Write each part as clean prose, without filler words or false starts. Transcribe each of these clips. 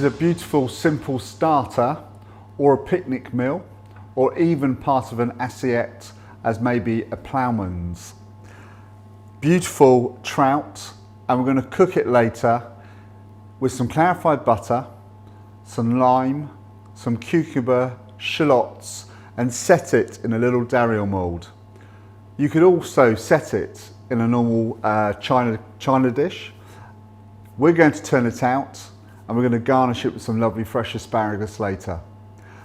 is a beautiful simple starter or a picnic meal, or even part of an assiette as maybe a ploughman's. Beautiful trout, and we're going to cook it later with some clarified butter, some lime, some cucumber, shallots, and set it in a little dariole mould. You could also set it in a normal china dish. We're going to turn it out and we're going to garnish it with some lovely fresh asparagus later.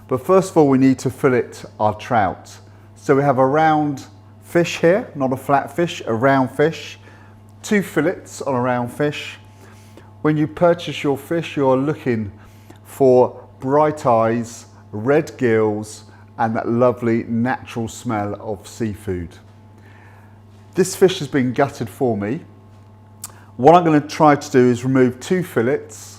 But first of all, we need to fillet our trout. So we have a round fish here, not a flat fish, a round fish. 2 fillets on a round fish. When you purchase your fish, you're looking for bright eyes, red gills, and that lovely natural smell of seafood. This fish has been gutted for me. What I'm going to try to do is remove 2 fillets.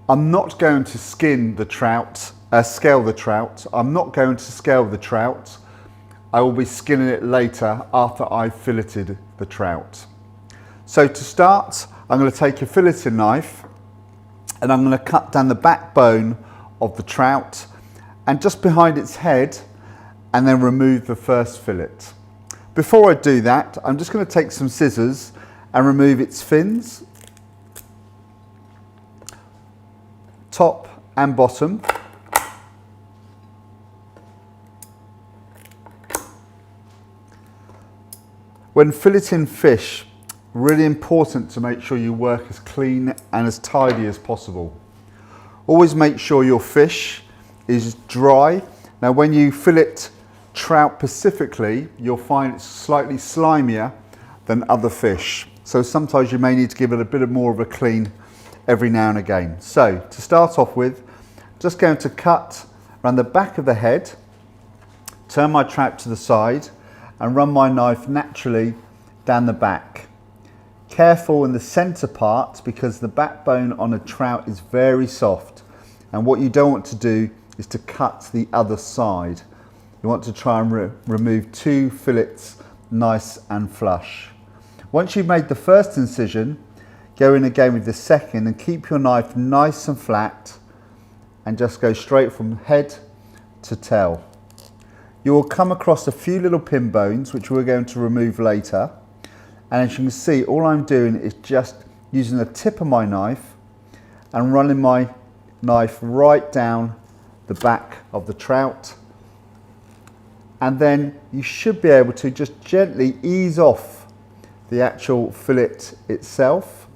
I'm not going to skin the trout, scale the trout. I'm not going to scale the trout. I will be skinning it later after I've filleted the trout. So to start, I'm going to take a filleting knife and I'm going to cut down the backbone of the trout and just behind its head, and then remove the first fillet. Before I do that, I'm just going to take some scissors and remove its fins, top and bottom. When filleting fish, really important to make sure you work as clean and as tidy as possible. Always make sure your fish is dry. Now when you fillet trout specifically, you'll find it's slightly slimier than other fish. So sometimes you may need to give it a bit more of a clean every now and again. So to start off with, just going to cut around the back of the head, turn my trout to the side and run my knife naturally down the back. Careful in the center part because the backbone on a trout is very soft, and what you don't want to do is to cut the other side. You want to try and remove 2 fillets nice and flush. Once you've made the first incision, go in again with the second and keep your knife nice and flat and just go straight from head to tail. You will come across a few little pin bones which we're going to remove later, and as you can see, all I'm doing is just using the tip of my knife and running my knife right down the back of the trout, and then you should be able to just gently ease off the actual fillet itself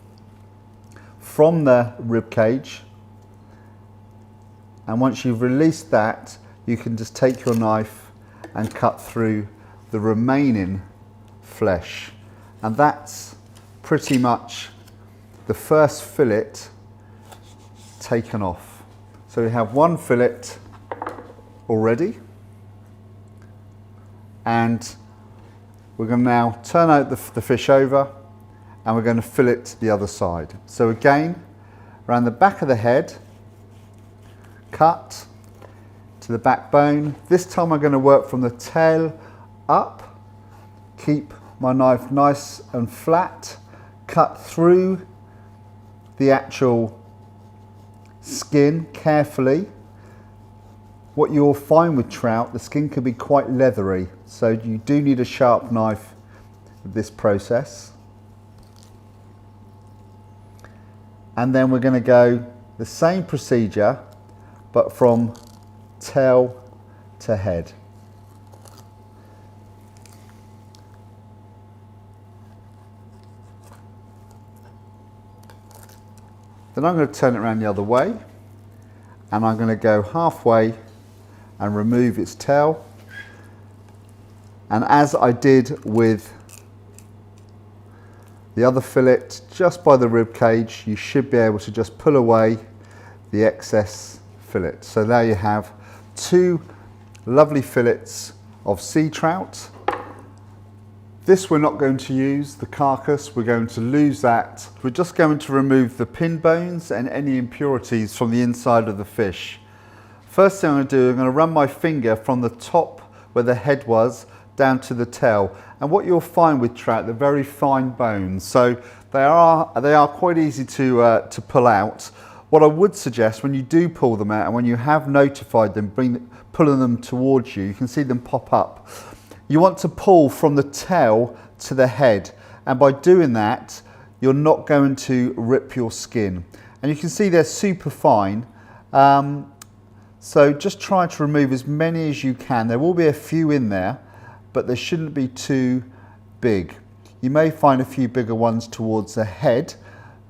from the rib cage, and once you've released that, you can just take your knife and cut through the remaining flesh, and that's pretty much the first fillet taken off. So we have 1 fillet already, and we're going to now turn out the fish over and we're going to fillet the other side. So again, around the back of the head, cut to the backbone. This time I'm going to work from the tail up, keep my knife nice and flat, cut through the actual skin carefully. What you'll find with trout, the skin can be quite leathery, so you do need a sharp knife with this process. And then we're going to go the same procedure but from tail to head. Then I'm going to turn it around the other way, and I'm going to go halfway and remove its tail. And as I did with the other fillet, just by the rib cage, you should be able to just pull away the excess fillet. So there you have 2 lovely fillets of sea trout. This we're not going to use, the carcass, we're going to lose that. We're just going to remove the pin bones and any impurities from the inside of the fish. First thing I'm going to do, I'm going to run my finger from the top where the head was down to the tail. And what you'll find with trout, they're very fine bones, so they are quite easy to pull out. What I would suggest when you do pull them out and when you have notified them, pulling them towards you, you can see them pop up. You want to pull from the tail to the head, and by doing that you're not going to rip your skin. And you can see they're super fine, so just try to remove as many as you can. There will be a few in there, but they shouldn't be too big. You may find a few bigger ones towards the head,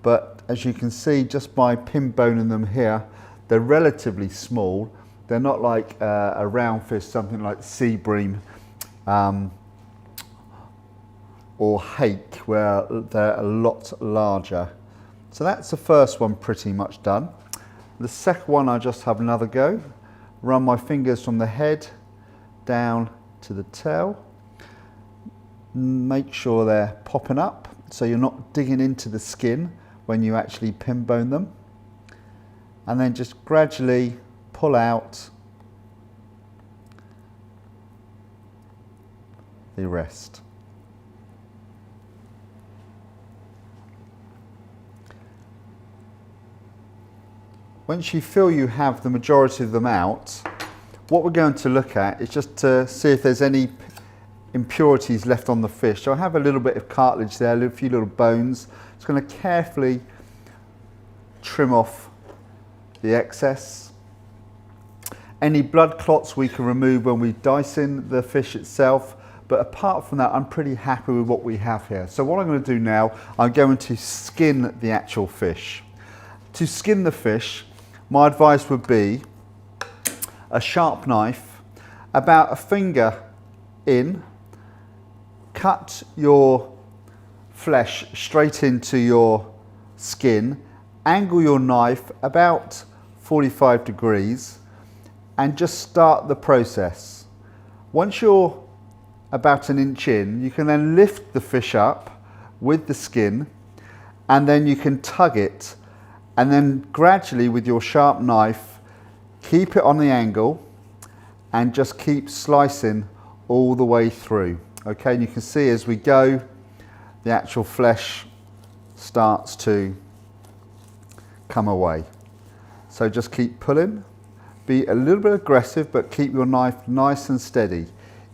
but as you can see just by pin boning them here, they're relatively small. They're not like a round fish, something like sea bream or hake, where they're a lot larger. So that's the first one pretty much done. The second one, I just have another go. Run my fingers from the head down to the tail. Make sure they're popping up so you're not digging into the skin when you actually pin bone them. And then just gradually pull out the rest. Once you feel you have the majority of them out, what we're going to look at is just to see if there's any impurities left on the fish. So I have a little bit of cartilage there, a few little bones. Just going to carefully trim off the excess. Any blood clots we can remove when we dice in the fish itself, but apart from that I'm pretty happy with what we have here. So what I'm going to do now, I'm going to skin the actual fish. To skin the fish, my advice would be a sharp knife, about a finger in, cut your flesh straight into your skin, angle your knife about 45 degrees and just start the process. Once you're about an inch in, you can then lift the fish up with the skin and then you can tug it, and then gradually with your sharp knife keep it on the angle and just keep slicing all the way through. Okay, and you can see as we go the actual flesh starts to come away. So just keep pulling, be a little bit aggressive but keep your knife nice and steady.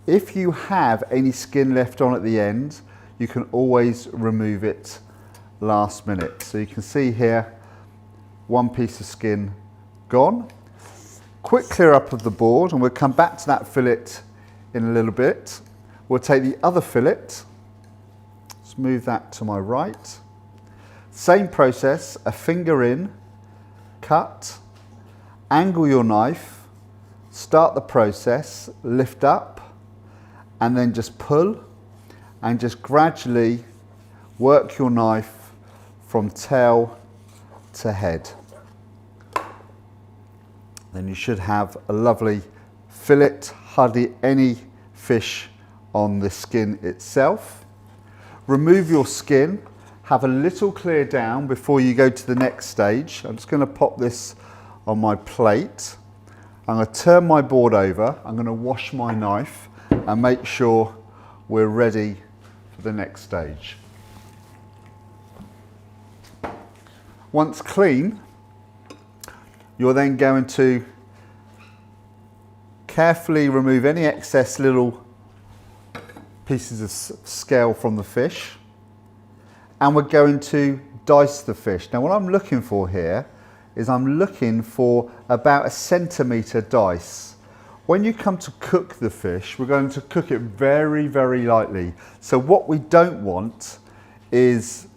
If you have any skin left on at the end, you can always remove it last minute. So you can see here one piece of skin gone. Quick clear up of the board, and we'll come back to that fillet in a little bit. We'll take the other fillet, let's move that to my right. Same process, a finger in, cut, angle your knife, start the process, lift up, and then just pull, and just gradually work your knife from tail to head. Then you should have a lovely fillet, hardly any fish on the skin itself. Remove your skin, have a little clear down before you go to the next stage. I'm just going to pop this on my plate. I'm going to turn my board over, I'm going to wash my knife and make sure we're ready for the next stage. Once clean, you're then going to carefully remove any excess little pieces of scale from the fish, and we're going to dice the fish. Now what I'm looking for here is I'm looking for about 1 centimetre dice. When you come to cook the fish, we're going to cook it very, very lightly. So what we don't want is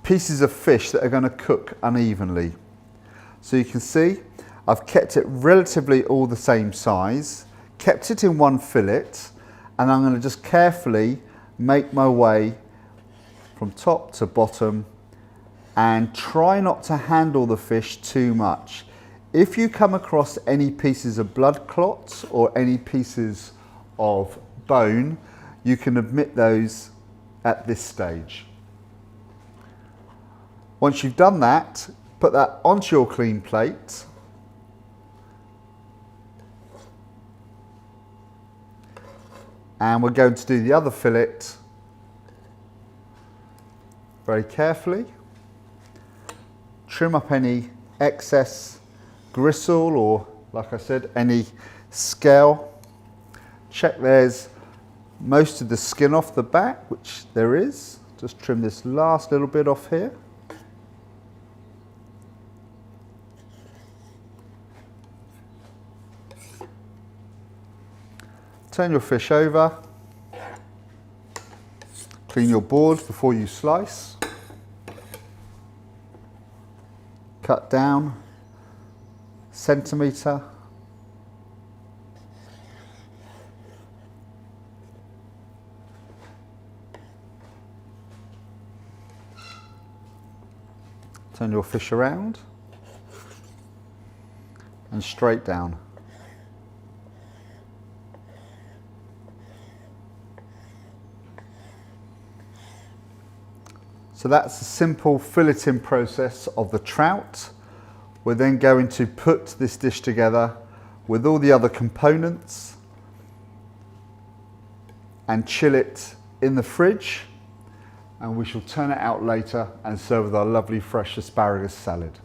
pieces of fish that are going to cook unevenly. So you can see I've kept it relatively all the same size, kept it in one fillet, and I'm going to just carefully make my way from top to bottom and try not to handle the fish too much. If you come across any pieces of blood clots or any pieces of bone, you can omit those at this stage. Once you've done that, put that onto your clean plate. And we're going to do the other fillet very carefully. Trim up any excess gristle or, like I said, any scale. Check there's most of the skin off the back, which there is. Just trim this last little bit off here. Turn your fish over. Clean your board before you slice. Cut down centimetre. Turn your fish around and straight down. So that's the simple filleting process of the trout. We're then going to put this dish together with all the other components and chill it in the fridge, and we shall turn it out later and serve with our lovely fresh asparagus salad.